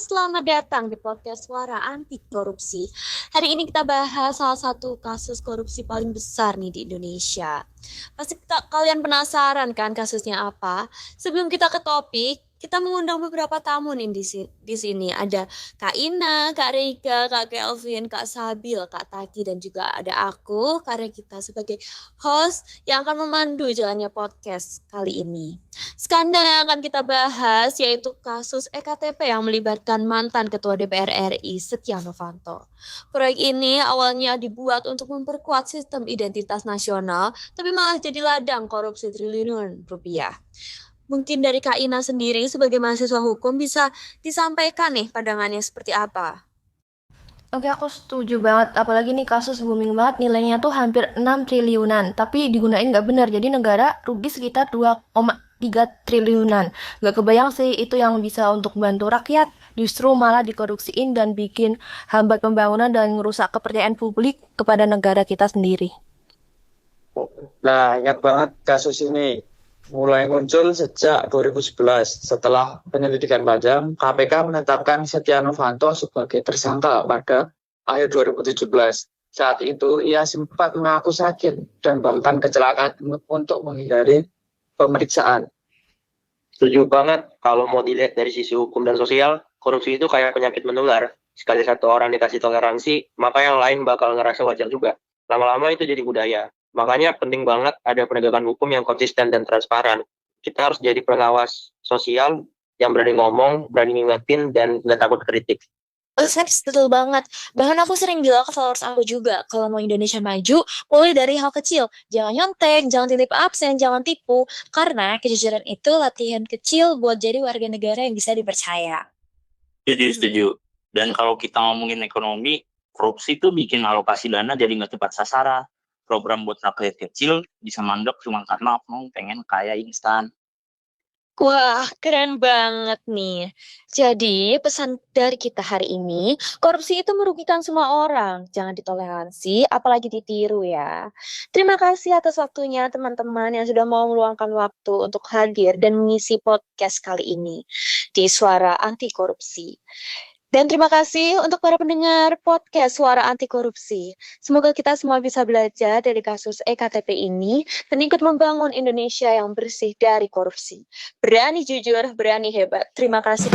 selamat datang di podcast Suara Anti Korupsi. Hari ini kita bahas salah satu kasus korupsi paling besar nih di Indonesia. Pasti kalian penasaran kan kasusnya apa? Sebelum kita ke topik, kita mengundang beberapa tamu nih di sini. Ada Kak Ina, Kak Rika, Kak Kelvin, Kak Sabil, Kak Taki, dan juga ada aku, karena kita sebagai host yang akan memandu jalannya podcast kali ini. Skandal yang akan kita bahas yaitu kasus EKTP yang melibatkan mantan Ketua DPR RI Setia Novanto. Proyek ini awalnya dibuat untuk memperkuat sistem identitas nasional, tapi malah jadi ladang korupsi triliunan rupiah. Mungkin dari Kak Ina sendiri sebagai mahasiswa hukum bisa disampaikan nih pandangannya seperti apa? Oke, aku setuju banget. Apalagi nih kasus booming banget, nilainya tuh hampir 6 triliunan. Tapi digunain nggak benar, jadi negara rugi sekitar 2,3 triliunan. Nggak kebayang sih itu yang bisa untuk bantu rakyat. Justru malah dikorupsiin dan bikin hambat pembangunan dan merusak kepercayaan publik kepada negara kita sendiri. Nah, ingat banget kasus ini mulai muncul sejak 2011 setelah penyelidikan panjang. KPK menetapkan Setia Novanto sebagai tersangka pada akhir 2017. Saat itu ia sempat mengaku sakit dan bahkan kecelakaan untuk menghindari pemeriksaan. Setuju banget, kalau mau dilihat dari sisi hukum dan sosial, korupsi itu kayak penyakit menular. Sekali satu orang dikasih toleransi, maka yang lain bakal ngerasa wajar juga. Lama-lama itu jadi budaya. Makanya penting banget ada penegakan hukum yang konsisten dan transparan. Kita harus jadi pengawas sosial yang berani ngomong, berani ngingetin, dan nggak takut kritik. Saya betul banget. Bahkan aku sering bilang ke followers aku juga, kalau mau Indonesia maju, mulai dari hal kecil. Jangan nyontek, jangan titip absen, jangan tipu. Karena kejujuran itu latihan kecil buat jadi warga negara yang bisa dipercaya. Setuju. Dan kalau kita ngomongin ekonomi, korupsi itu bikin alokasi dana jadi nggak tepat sasaran. Program buat rakyat kecil bisa mandek cuma karena mau pengen kaya instan. Wah, keren banget nih. Jadi, pesan dari kita hari ini, korupsi itu merugikan semua orang. Jangan ditoleransi, apalagi ditiru ya. Terima kasih atas waktunya teman-teman yang sudah mau meluangkan waktu untuk hadir dan mengisi podcast kali ini di Suara Anti Korupsi. Dan terima kasih untuk para pendengar podcast Suara Anti Korupsi. Semoga kita semua bisa belajar dari kasus EKTP ini dan ikut membangun Indonesia yang bersih dari korupsi. Berani jujur, berani hebat. Terima kasih.